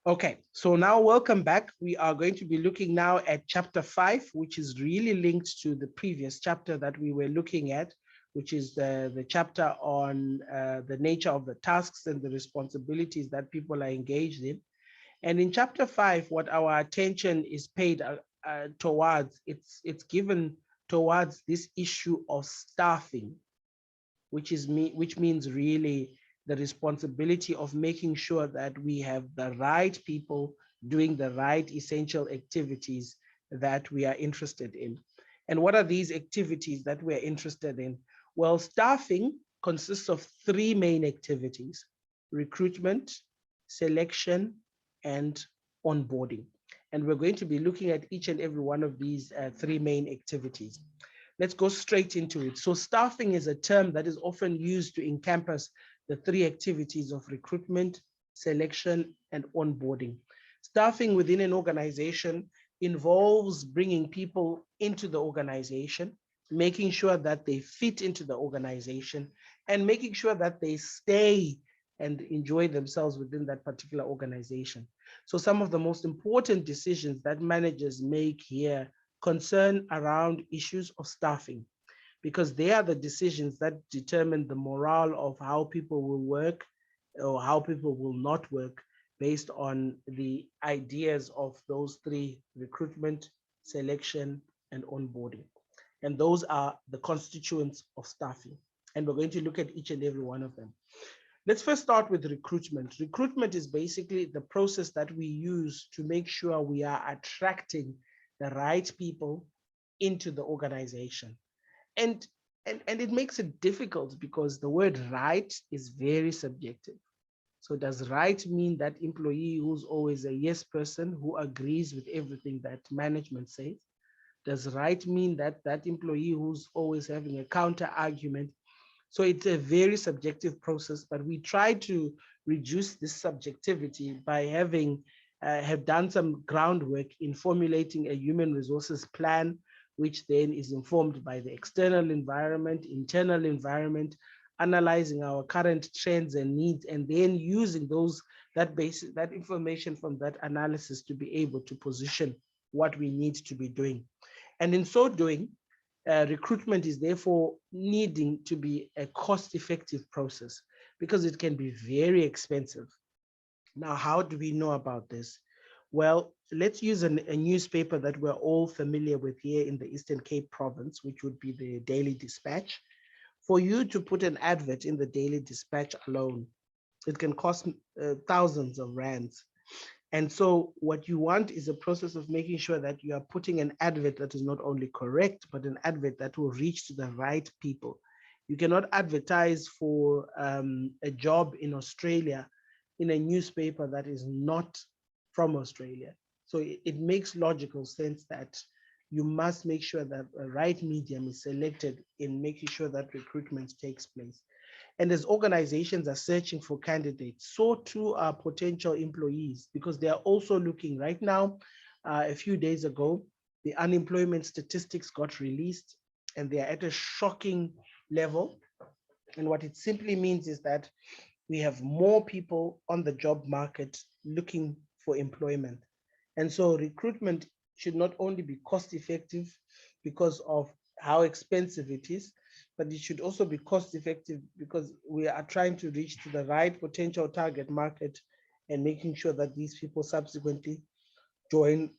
Okay, so now welcome back. We are going to be looking now at chapter 5, which is really linked to the previous chapter that we were looking at, which is the chapter on the nature of the tasks and the responsibilities that people are engaged in. And in chapter 5, what our attention is paid towards, it's given towards this issue of staffing, which means really the responsibility of making sure that we have the right people doing the right essential activities that we are interested in. And what are these activities that we're interested in? Well, staffing consists of three main activities: recruitment, selection, and onboarding. And we're going to be looking at each and every one of these three main activities. Let's go straight into it. So staffing is a term that is often used to encompass the three activities of recruitment, selection, and onboarding. Staffing within an organization involves bringing people into the organization, making sure that they fit into the organization, and making sure that they stay and enjoy themselves within that particular organization. So some of the most important decisions that managers make here concern around issues of staffing, because they are the decisions that determine the morale of how people will work or how people will not work based on the ideas of those three: recruitment, selection, and onboarding. And those are the constituents of staffing. And we're going to look at each and every one of them. Let's first start with recruitment. Recruitment is basically the process that we use to make sure we are attracting the right people into the organization. And, and it makes it difficult because the word right is very subjective. So does right mean that employee who's always a yes person who agrees with everything that management says? Does right mean that that employee who's always having a counter argument? So it's a very subjective process, but we try to reduce this subjectivity by have done some groundwork in formulating a human resources plan, which then is informed by the external environment, internal environment, analyzing our current trends and needs, and then using that information from that analysis to be able to position what we need to be doing. And in so doing, recruitment is therefore needing to be a cost-effective process because it can be very expensive. Now, how do we know about this? Well, let's use a newspaper that we're all familiar with here in the Eastern Cape province, which would be the Daily Dispatch. For you to put an advert in the Daily Dispatch alone, it can cost thousands of rands. And so what you want is a process of making sure that you are putting an advert that is not only correct, but an advert that will reach to the right people. You cannot advertise for a job in Australia in a newspaper that is not from Australia. So it makes logical sense that you must make sure that the right medium is selected in making sure that recruitment takes place. And as organizations are searching for candidates, so too are potential employees, because they are also looking right now. A few days ago, the unemployment statistics got released and they are at a shocking level. And what it simply means is that we have more people on the job market looking for employment. And so recruitment should not only be cost effective because of how expensive it is, but it should also be cost effective because we are trying to reach to the right potential target market and making sure that these people subsequently join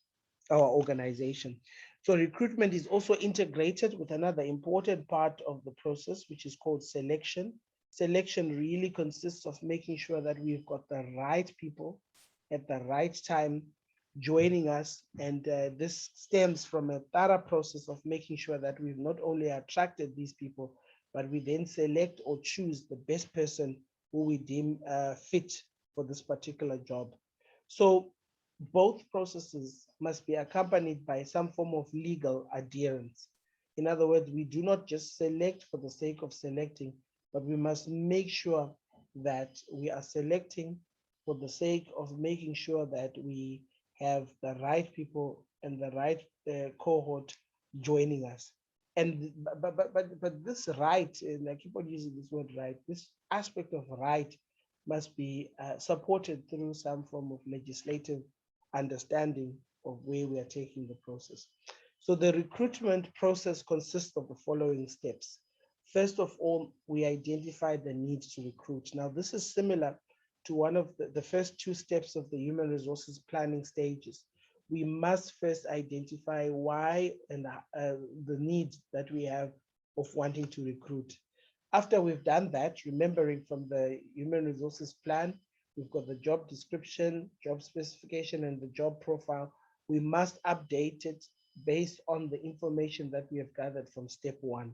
our organization. So recruitment is also integrated with another important part of the process, which is called selection. Selection really consists of making sure that we've got the right people at the right time joining us. And this stems from a thorough process of making sure that we've not only attracted these people, but we then select or choose the best person who we deem fit for this particular job. So both processes must be accompanied by some form of legal adherence. In other words, we do not just select for the sake of selecting, but we must make sure that we are selecting for the sake of making sure that we have the right people and the right cohort joining us. And but this right, and I keep on using this word right, this aspect of right must be supported through some form of legislative understanding of where we are taking the process. So the recruitment process consists of the following steps. First of all, we identify the need to recruit. Now, this is similar to one of the first two steps of the human resources planning stages. We must first identify why and the need that we have of wanting to recruit. After we've done that, remembering from the human resources plan, we've got the job description, job specification, and the job profile. We must update it based on the information that we have gathered from step one.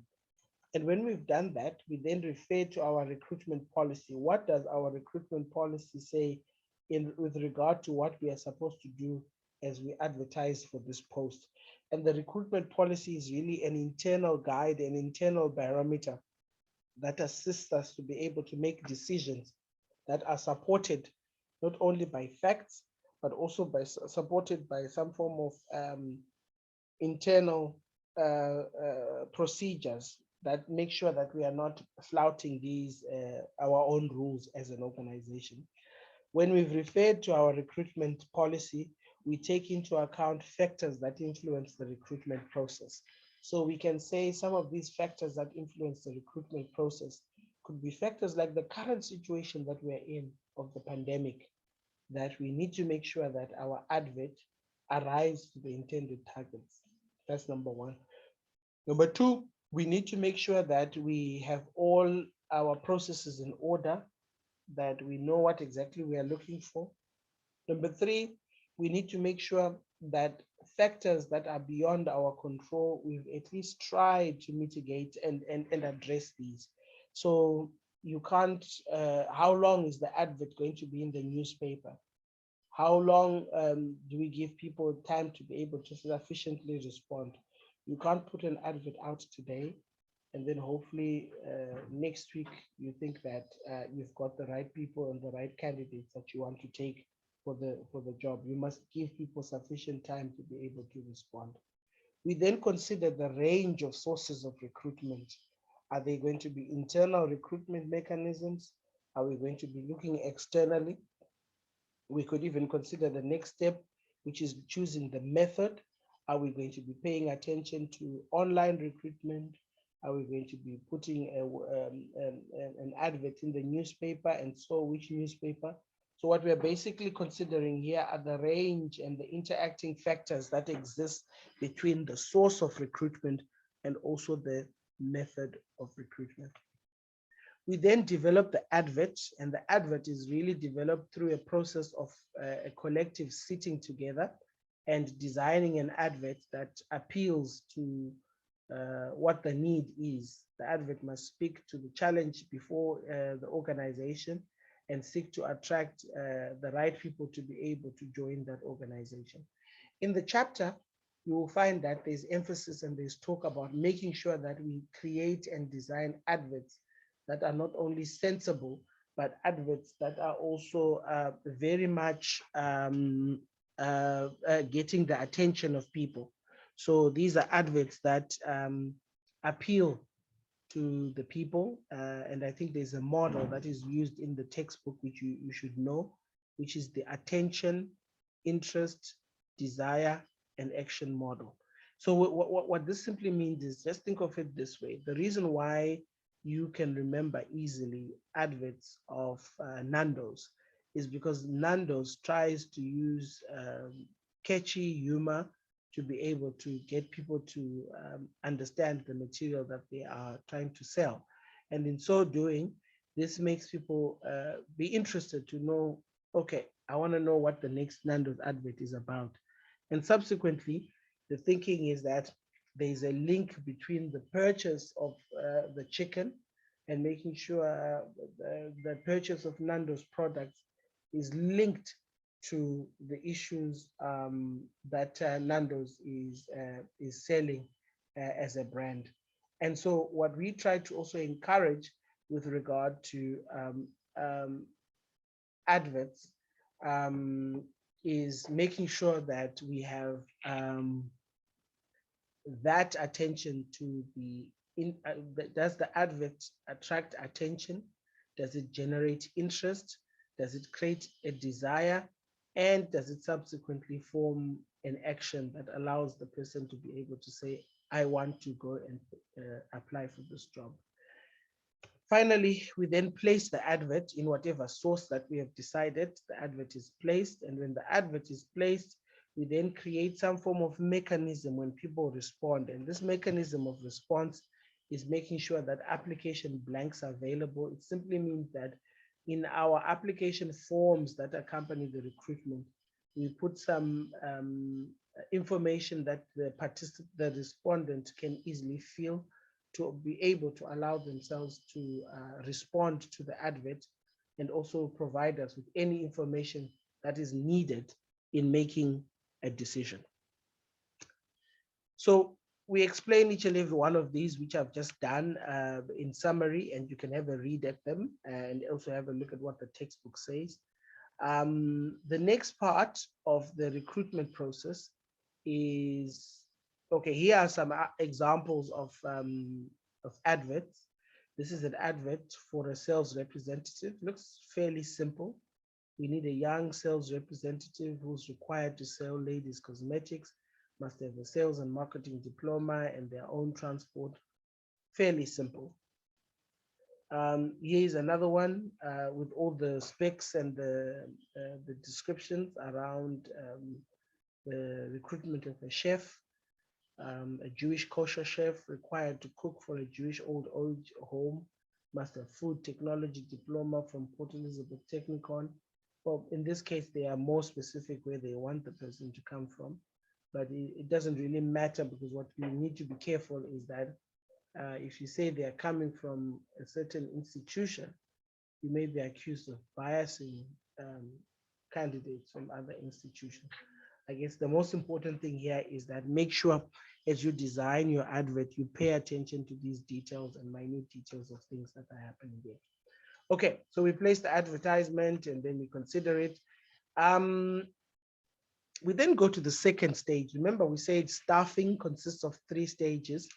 And when we've done that, we then refer to our recruitment policy. What does our recruitment policy say with regard to what we are supposed to do as we advertise for this post? And the recruitment policy is really an internal guide, an internal barometer that assists us to be able to make decisions that are supported not only by facts, but also supported by some form of internal procedures that make sure that we are not flouting these our own rules as an organization. When we've referred to our recruitment policy, we take into account factors that influence the recruitment process. So we can say some of these factors that influence the recruitment process could be factors like the current situation that we're in of the pandemic, that we need to make sure that our advert arrives to the intended targets. That's number one. Number two, we need to make sure that we have all our processes in order, that we know what exactly we are looking for. Number three, we need to make sure that factors that are beyond our control, we've at least tried to mitigate and address these. So you can't, how long is the advert going to be in the newspaper? How long do we give people time to be able to sufficiently respond? You can't put an advert out today and then hopefully next week you think that you've got the right people and the right candidates that you want to take for the job. You must give people sufficient time to be able to respond. We then consider the range of sources of recruitment. Are they going to be internal recruitment mechanisms? Are we going to be looking externally? We could even consider the next step, which is choosing the method. Are we going to be paying attention to online recruitment? Are we going to be putting an advert in the newspaper, and so which newspaper? So what we're basically considering here are the range and the interacting factors that exist between the source of recruitment and also the method of recruitment. We then develop the advert, and the advert is really developed through a process of a collective sitting together and designing an advert that appeals to what the need is. The advert must speak to the challenge before the organization and seek to attract the right people to be able to join that organization. In the chapter, you will find that there's emphasis and there's talk about making sure that we create and design adverts that are not only sensible, but adverts that are also very much getting the attention of people. So these are adverts that appeal to the people. And I think there's a model that is used in the textbook, which you should know, which is the attention, interest, desire, and action model. So what this simply means is, just think of it this way. The reason why you can remember easily adverts of Nando's is because Nando's tries to use catchy humor to be able to get people to understand the material that they are trying to sell. And in so doing, this makes people be interested to know, okay, I want to know what the next Nando's advert is about. And subsequently, the thinking is that there's a link between the purchase of the chicken and making sure the purchase of Nando's products is linked to the issues that Nando's is selling as a brand. And so what we try to also encourage with regard to adverts is making sure that we have that attention to the, does the advert attract attention? Does it generate interest? Does it create a desire? And does it subsequently form an action that allows the person to be able to say, I want to go and apply for this job? Finally, we then place the advert in whatever source that we have decided. The advert is placed, and when the advert is placed, we then create some form of mechanism when people respond. And this mechanism of response is making sure that application blanks are available. It simply means that in our application forms that accompany the recruitment, we put some information that the respondent can easily fill to be able to allow themselves to respond to the advert, and also provide us with any information that is needed in making a decision. So we explain each and every one of these, which I've just done in summary, and you can have a read at them and also have a look at what the textbook says. The next part of the recruitment process is, okay, here are some examples of adverts. This is an advert for a sales representative. Looks fairly simple. We need a young sales representative who's required to sell ladies' cosmetics, must have a sales and marketing diploma and their own transport. Fairly simple. Here's another one with all the specs and the descriptions around the recruitment of a chef, a Jewish kosher chef required to cook for a Jewish old age home, must have food technology diploma from Port Elizabeth Technikon. Well, in this case, they are more specific where they want the person to come from, but it doesn't really matter, because what we need to be careful is that if you say they are coming from a certain institution, you may be accused of biasing candidates from other institutions. I guess the most important thing here is that make sure as you design your advert, you pay attention to these details and minute details of things that are happening there. Okay, so we place the advertisement and then we consider it. We then go to the second stage. Remember, we said staffing consists of 3 stages.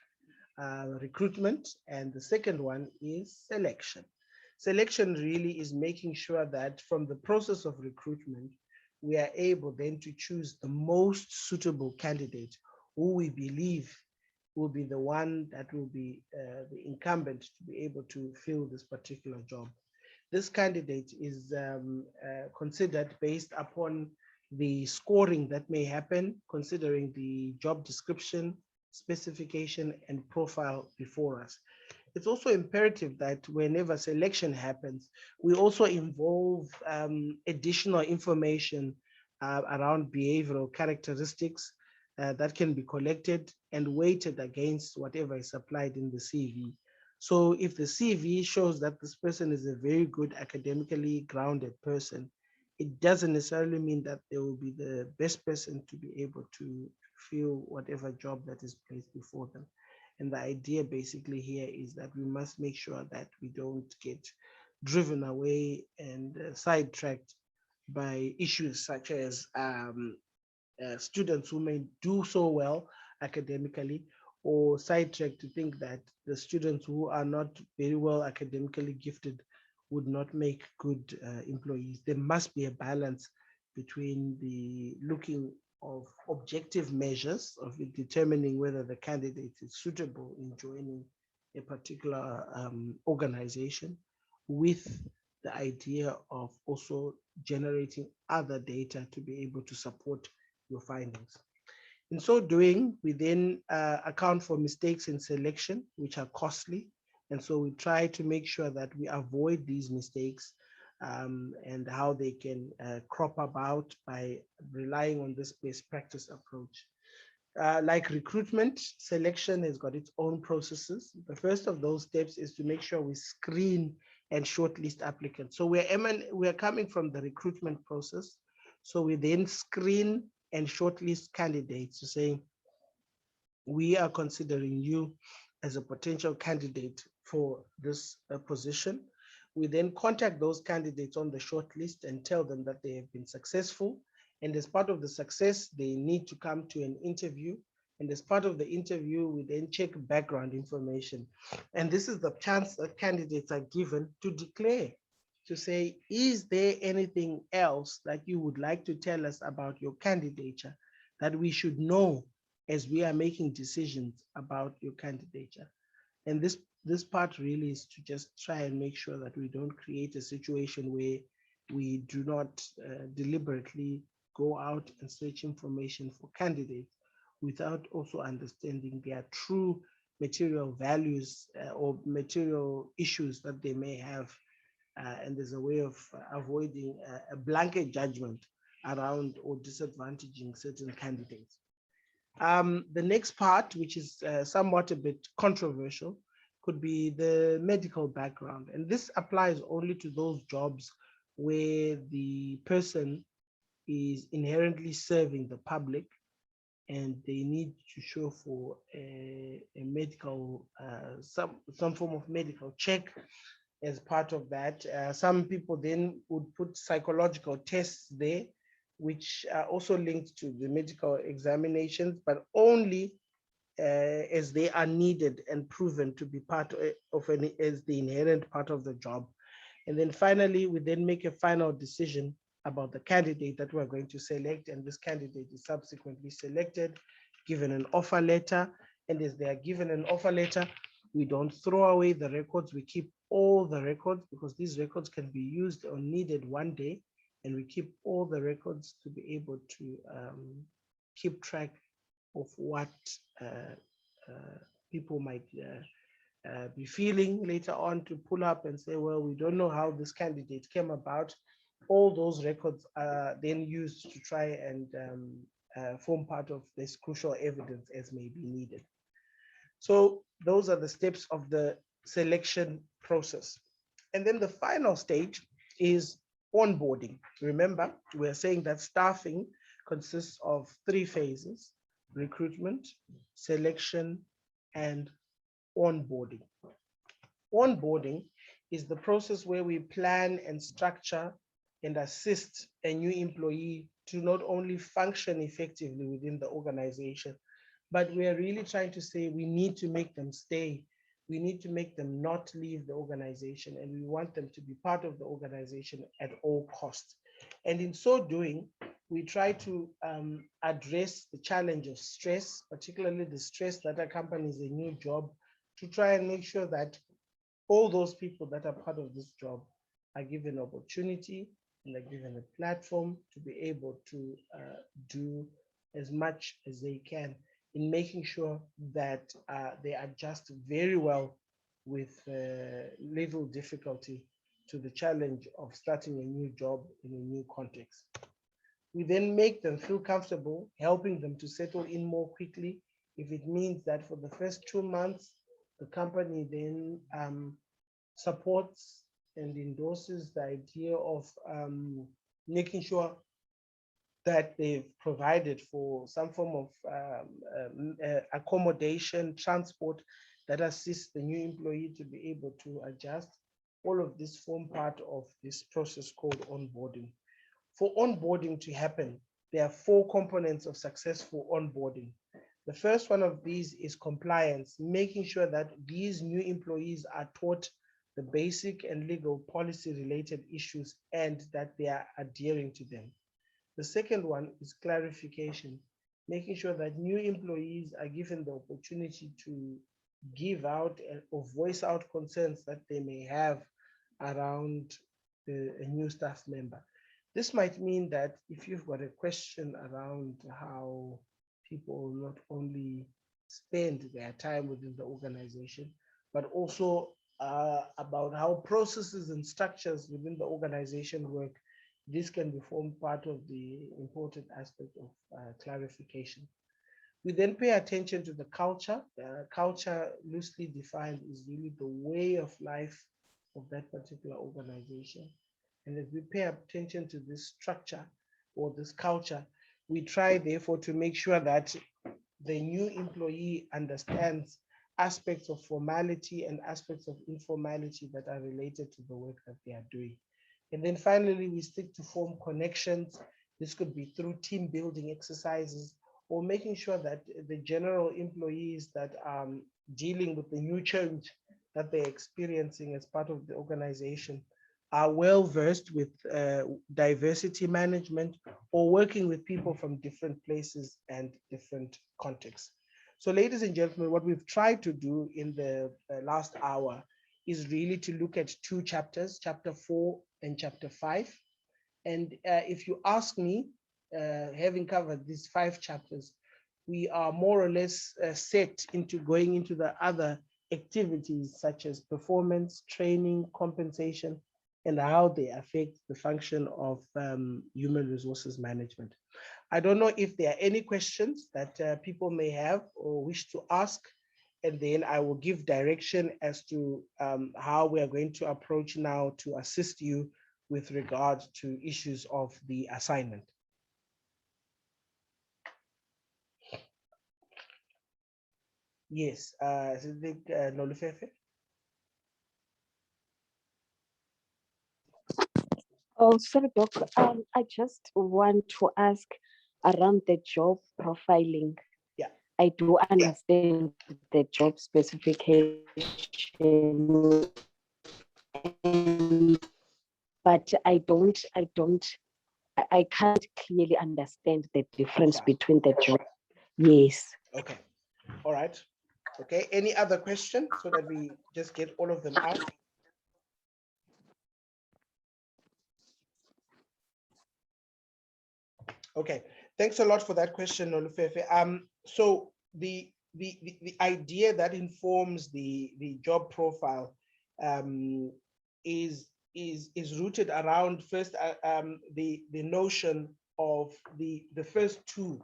Recruitment, and the second one is selection. Selection really is making sure that from the process of recruitment, we are able then to choose the most suitable candidate who we believe will be the one that will be the incumbent to be able to fill this particular job. This candidate is considered based upon the scoring that may happen, considering the job description, specification, and profile before us. It's also imperative that whenever selection happens, we also involve additional information around behavioral characteristics that can be collected and weighted against whatever is applied in the CV. So if the CV shows that this person is a very good academically grounded person, it doesn't necessarily mean that they will be the best person to be able to fill whatever job that is placed before them. And the idea basically here is that we must make sure that we don't get driven away and sidetracked by issues such as students who may do so well academically, or sidetracked to think that the students who are not very well academically gifted would not make good employees. There must be a balance between the looking of objective measures of determining whether the candidate is suitable in joining a particular organization, with the idea of also generating other data to be able to support your findings. In so doing, we then account for mistakes in selection, which are costly. And so we try to make sure that we avoid these mistakes and how they can crop about by relying on this best practice approach. Like recruitment, selection has got its own processes. The first of those steps is to make sure we screen and shortlist applicants. So we're coming from the recruitment process. So we then screen and shortlist candidates to say, we are considering you as a potential candidate for this position. We then contact those candidates on the shortlist and tell them that they have been successful. And as part of the success, they need to come to an interview. And as part of the interview, we then check background information. And this is the chance that candidates are given to declare, to say, is there anything else that you would like to tell us about your candidature that we should know as we are making decisions about your candidature? And this part really is to just try and make sure that we don't create a situation where we do not deliberately go out and search information for candidates without also understanding their true material values or material issues that they may have. And there's a way of avoiding a blanket judgment around or disadvantaging certain candidates. The next part, which is somewhat a bit controversial, could be the medical background. And this applies only to those jobs where the person is inherently serving the public and they need to show for a medical, some form of medical check as part of that. Some people then would put psychological tests there, which are also linked to the medical examinations, but only as they are needed and proven to be part of as the inherent part of the job. And then finally, we then make a final decision about the candidate that we're going to select, and this candidate is subsequently selected, given an offer letter, and as they are given an offer letter, we don't throw away the records, we keep all the records because these records can be used or needed one day, and we keep all the records to be able to keep track of what people might be feeling later on, to pull up and say, well, we don't know how this candidate came about. All those records are then used to try and form part of this crucial evidence as may be needed. So those are the steps of the selection process. And then the final stage is onboarding. Remember, we're saying that staffing consists of 3 phases: recruitment, selection, and onboarding. Onboarding is the process where we plan and structure and assist a new employee to not only function effectively within the organization, but we are really trying to say we need to make them stay. We need to make them not leave the organization, and we want them to be part of the organization at all costs. And in so doing, we try to address the challenge of stress, particularly the stress that accompanies a new job, to try and make sure that all those people that are part of this job are given opportunity and are given a platform to be able to do as much as they can in making sure that they adjust very well with little difficulty to the challenge of starting a new job in a new context. We then make them feel comfortable, helping them to settle in more quickly. If it means that for the first 2 months, the company then supports and endorses the idea of making sure that they've provided for some form of accommodation, transport that assists the new employee to be able to adjust. All of this form part of this process called onboarding. For onboarding to happen, there are 4 components of successful onboarding. The first one of these is compliance, making sure that these new employees are taught the basic and legal policy related issues and that they are adhering to them. The second one is clarification, making sure that new employees are given the opportunity to give out or voice out concerns that they may have around a new staff member. This might mean that if you've got a question around how people not only spend their time within the organization, but also about how processes and structures within the organization work, this can be formed part of the important aspect of clarification. We then pay attention to the culture. Culture, loosely defined, is really the way of life of that particular organization. And as we pay attention to this structure or this culture, we try therefore to make sure that the new employee understands aspects of formality and aspects of informality that are related to the work that they are doing. And then finally, we stick to form connections. This could be through team building exercises or making sure that the general employees that are dealing with the new change that they're experiencing as part of the organization are well versed with diversity management or working with people from different places and different contexts. So ladies and gentlemen, what we've tried to do in the last hour is really to look at two chapters, chapter 4 and chapter 5. And if you ask me, having covered these 5 chapters, we are more or less set into going into the other activities such as performance, training, compensation, and how they affect the function of human resources management. I don't know if there are any questions that people may have or wish to ask, and then I will give direction as to how we are going to approach now to assist you with regard to issues of the assignment. Yes, Nolufefe? Oh, sorry, Doc. I just want to ask around the job profiling. Yeah. I do understand the job specification, but I can't clearly understand the difference between the job. Yes. Okay. All right. Okay. Any other question so that we just get all of them out? Okay. Thanks a lot for that question, Olufefe. So the idea that informs the job profile is rooted around first the notion of the first two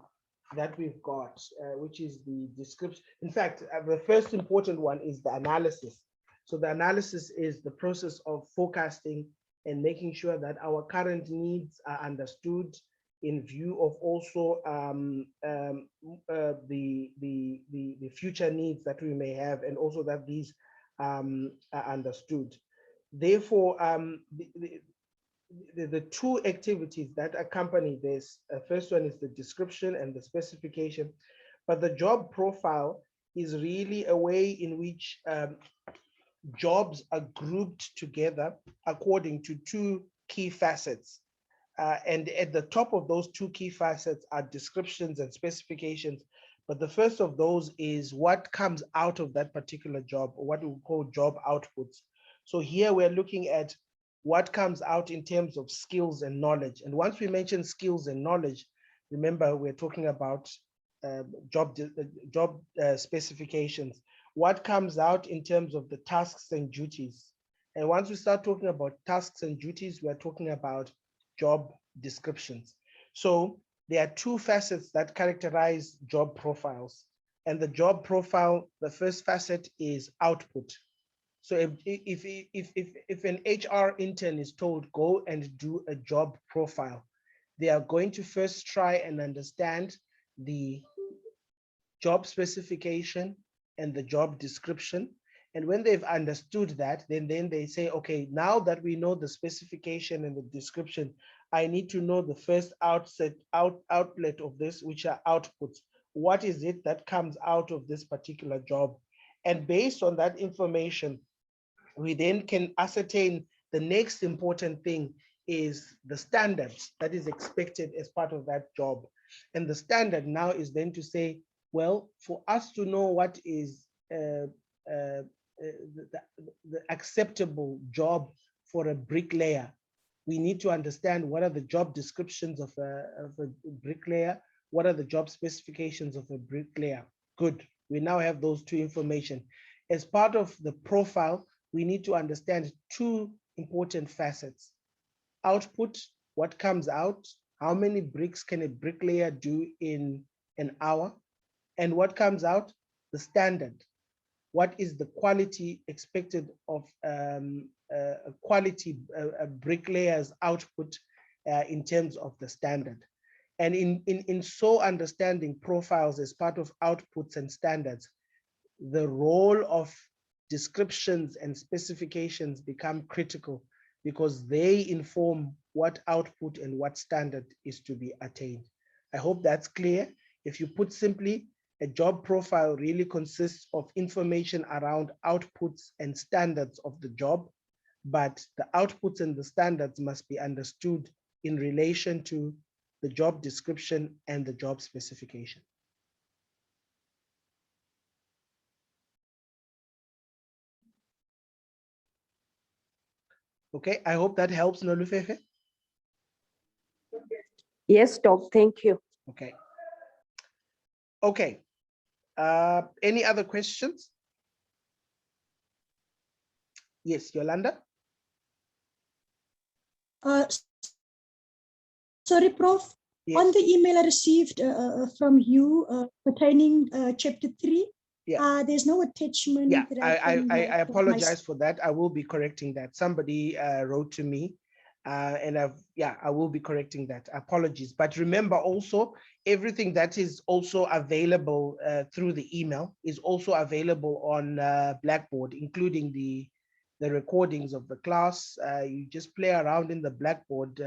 that we've got, which is the description. In fact, the first important one is the analysis. So the analysis is the process of forecasting and making sure that our current needs are understood in view of also the future needs that we may have, and also that these are understood. Therefore, the two activities that accompany this, first one is the description and the specification, but the job profile is really a way in which jobs are grouped together according to two key facets. And at the top of those two key facets are descriptions and specifications. But the first of those is what comes out of that particular job, or what we call job outputs. So here we're looking at what comes out in terms of skills and knowledge. And once we mention skills and knowledge, remember we're talking about job specifications. What comes out in terms of the tasks and duties. And once we start talking about tasks and duties, we're talking about job descriptions. So there are two facets that characterize job profiles. And the job profile, the first facet is output. So if an HR intern is told, go and do a job profile, they are going to first try and understand the job specification and the job description. And when they've understood that, then they say, okay, now that we know the specification and the description, I need to know the first outlet of this, which are outputs. What is it that comes out of this particular job? And based on that information, we then can ascertain the next important thing is the standards that is expected as part of that job. And the standard now is then to say, well, for us to know what is the acceptable job for a bricklayer, we need to understand what are the job descriptions of a bricklayer, what are the job specifications of a bricklayer. Good, we now have those two information. As part of the profile, we need to understand two important facets. Output, what comes out, how many bricks can a bricklayer do in an hour? And what comes out, the standard. What is the quality expected of a quality bricklayer's output in terms of the standard? And in so understanding profiles as part of outputs and standards, the role of descriptions and specifications become critical because they inform what output and what standard is to be attained. I hope that's clear. If you put simply, a job profile really consists of information around outputs and standards of the job, but the outputs and the standards must be understood in relation to the job description and the job specification. Okay, I hope that helps, Nolufefe. Yes, Doc, thank you. Okay. Okay. Any other questions? Yes, Yolanda. Sorry, Prof. Yes. On the email I received from you pertaining chapter 3, Yeah. there's no attachment. Yeah, that I can apologize for that. I will be correcting that. Somebody wrote to me, and I will be correcting that. Apologies. But remember also, everything that is also available through the email is also available on Blackboard, including the recordings of the class. You just play around in the Blackboard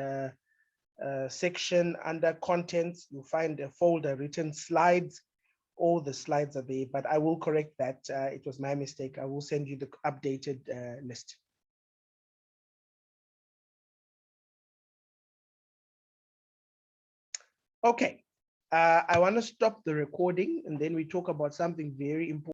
section under contents. You'll find a folder written slides. All the slides are there, but I will correct that. It was my mistake. I will send you the updated list. Okay, I want to stop the recording and then we talk about something very important.